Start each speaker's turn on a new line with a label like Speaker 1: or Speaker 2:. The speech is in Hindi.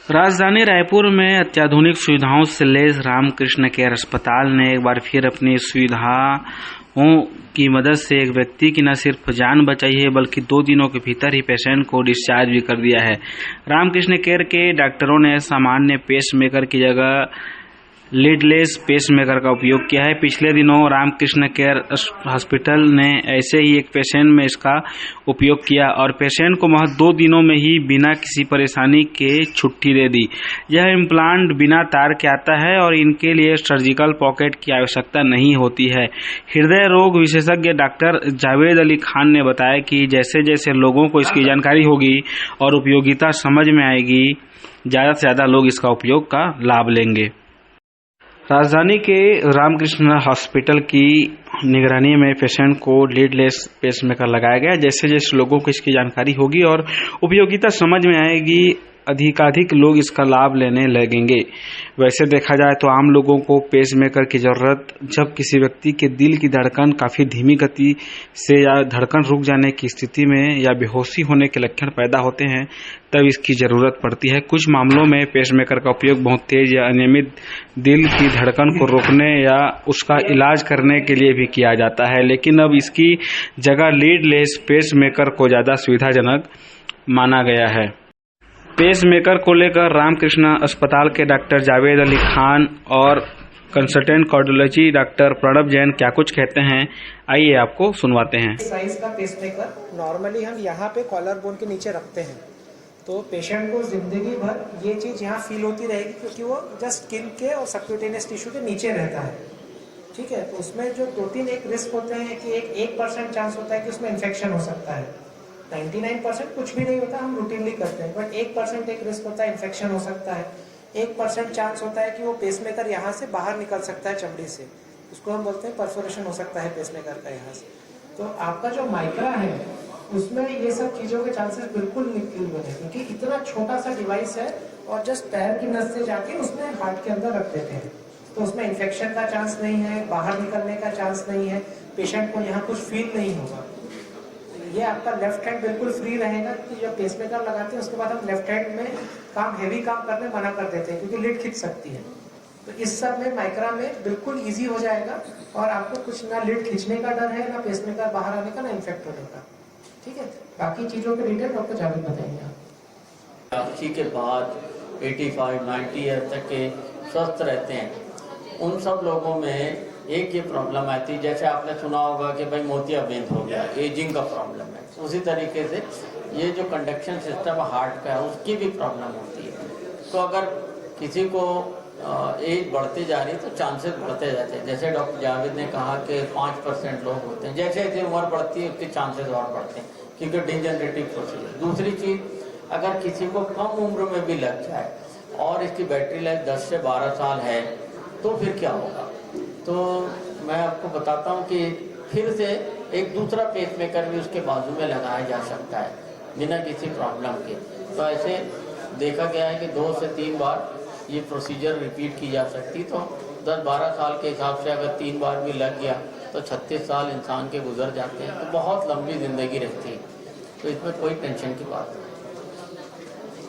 Speaker 1: राजधानी रायपुर में अत्याधुनिक सुविधाओं से लैस रामकृष्ण केयर अस्पताल ने एक बार फिर अपनी सुविधाओं की मदद से एक व्यक्ति की न सिर्फ जान बचाई है बल्कि 2 दिनों के भीतर ही पेशेंट को डिस्चार्ज भी कर दिया है। रामकृष्ण केयर के डॉक्टरों ने सामान्य पेसमेकर की जगह लीडलेस पेसमेकर का उपयोग किया है। पिछले दिनों रामकृष्ण केयर हॉस्पिटल ने ऐसे ही एक पेशेंट में इसका उपयोग किया और पेशेंट को महज 2 दिनों में ही बिना किसी परेशानी के छुट्टी दे दी। यह इम्प्लांट बिना तार के आता है और इनके लिए सर्जिकल पॉकेट की आवश्यकता नहीं होती है। हृदय रोग विशेषज्ञ डॉक्टर जावेद अली खान ने बताया कि जैसे जैसे लोगों को इसकी जानकारी होगी और उपयोगिता समझ में आएगी, ज़्यादा से ज़्यादा लोग इसका उपयोग का लाभ लेंगे। राजधानी के रामकृष्ण हॉस्पिटल की निगरानी में पेशेंट को लीडलेस पेसमेकर लगाया गया। जैसे जैसे लोगों को इसकी जानकारी होगी और उपयोगिता समझ में आएगी, अधिकाधिक लोग इसका लाभ लेने लगेंगे। वैसे देखा जाए तो आम लोगों को पेसमेकर की ज़रूरत जब किसी व्यक्ति के दिल की धड़कन काफ़ी धीमी गति से या धड़कन रुक जाने की स्थिति में या बेहोशी होने के लक्षण पैदा होते हैं तब इसकी ज़रूरत पड़ती है। कुछ मामलों में पेसमेकर का उपयोग बहुत तेज़ या अनियमित दिल की धड़कन को रोकने या उसका इलाज करने के लिए भी किया जाता है, लेकिन अब इसकी जगह लीडलेस पेसमेकर को ज़्यादा सुविधाजनक माना गया है। पेसमेकर को लेकर रामकृष्ण अस्पताल के डॉक्टर जावेद अली खान और consultant cardiology doctor Pranab Jain क्या कुछ कहते हैं, आइए आपको सुनवाते हैं।
Speaker 2: साइज का पेसमेकर नॉर्मली हम यहाँ पे कॉलर बोन के नीचे रखते हैं, तो पेशेंट को जिंदगी भर ये चीज़ यहाँ फील होती रहेगी क्योंकि वो जस्ट स्किन के और सबक्यूटेनियस टिश्यू के नीचे रहता है। ठीक है, तो उसमें जो 2-3 एक रिस्क होते हैं कि 1% चांस होता है कि उसमें इन्फेक्शन हो सकता है। 99% कुछ भी नहीं होता, हम रूटीनली करते हैं, बट 1% एक रिस्क होता है इन्फेक्शन हो सकता है। 1% चांस होता है कि वो पेसमेकर यहाँ से बाहर निकल सकता है चमड़ी से, उसको हम बोलते हैं परफोरेशन हो सकता है पेसमेकर का यहाँ से। तो आपका जो माइक्रा है उसमें ये सब चीज़ों के चांसेस बिल्कुल निकल बने, क्योंकि इतना छोटा सा डिवाइस है और जस्ट पैर की नस से जाके उसमें हार्ट के अंदर रख देते हैं, तो उसमें इन्फेक्शन का चांस नहीं है, बाहर निकलने का चांस नहीं है, पेशेंट को यहाँ कुछ फील नहीं होगा। ये आपका लेफ्ट हैंड बिल्कुल फ्री रहेगा कि जब पेसमेकर लगाते हैं उसके बाद हम लेफ्ट हैंड में हैवी काम करने मना कर देते हैं क्योंकि लीड खींच सकती है। तो इस सब में माइक्रा में बिल्कुल इजी हो जाएगा और आपको कुछ ना लीड खींचने का डर है, ना पेसमेकर बाहर आने का, ना इन्फेक्ट होने का। ठीक है, बाकी चीज़ों के डिटेल डॉक्टर जावेद बताएंगे।
Speaker 3: आप के बाद 85-90 ईयर तक के स्वस्थ रहते हैं, उन सब लोगों में एक ये प्रॉब्लम आती है, जैसे आपने सुना होगा कि भाई मोतियाबिंद हो गया, एजिंग का प्रॉब्लम है, उसी तरीके से ये जो कंडक्शन सिस्टम हार्ट का है उसकी भी प्रॉब्लम होती है। तो अगर किसी को एज बढ़ते जा रही है तो चांसेस बढ़ते जाते हैं। जैसे डॉक्टर जावेद ने कहा कि 5% लोग होते हैं, जैसे जैसे उम्र बढ़ती है उसके चांसेस और बढ़ते हैं क्योंकि डिजेनरेटिव प्रोसीजर। दूसरी चीज़, अगर किसी को कम उम्र में भी लग जाए और इसकी बैटरी लाइफ 10 से 12 साल है तो फिर क्या होगा। तो मैं आपको बताता हूँ कि फिर से एक दूसरा पेसमेकर भी उसके बाजू में लगाया जा सकता है बिना किसी प्रॉब्लम के। तो ऐसे देखा गया है कि 2 से 3 बार ये प्रोसीजर रिपीट की जा सकती। तो 10-12 साल के हिसाब से अगर 3 बार भी लग गया तो 36 साल इंसान के गुजर जाते हैं, तो बहुत लंबी ज़िंदगी रहती है। तो इसमें कोई टेंशन की बात नहीं।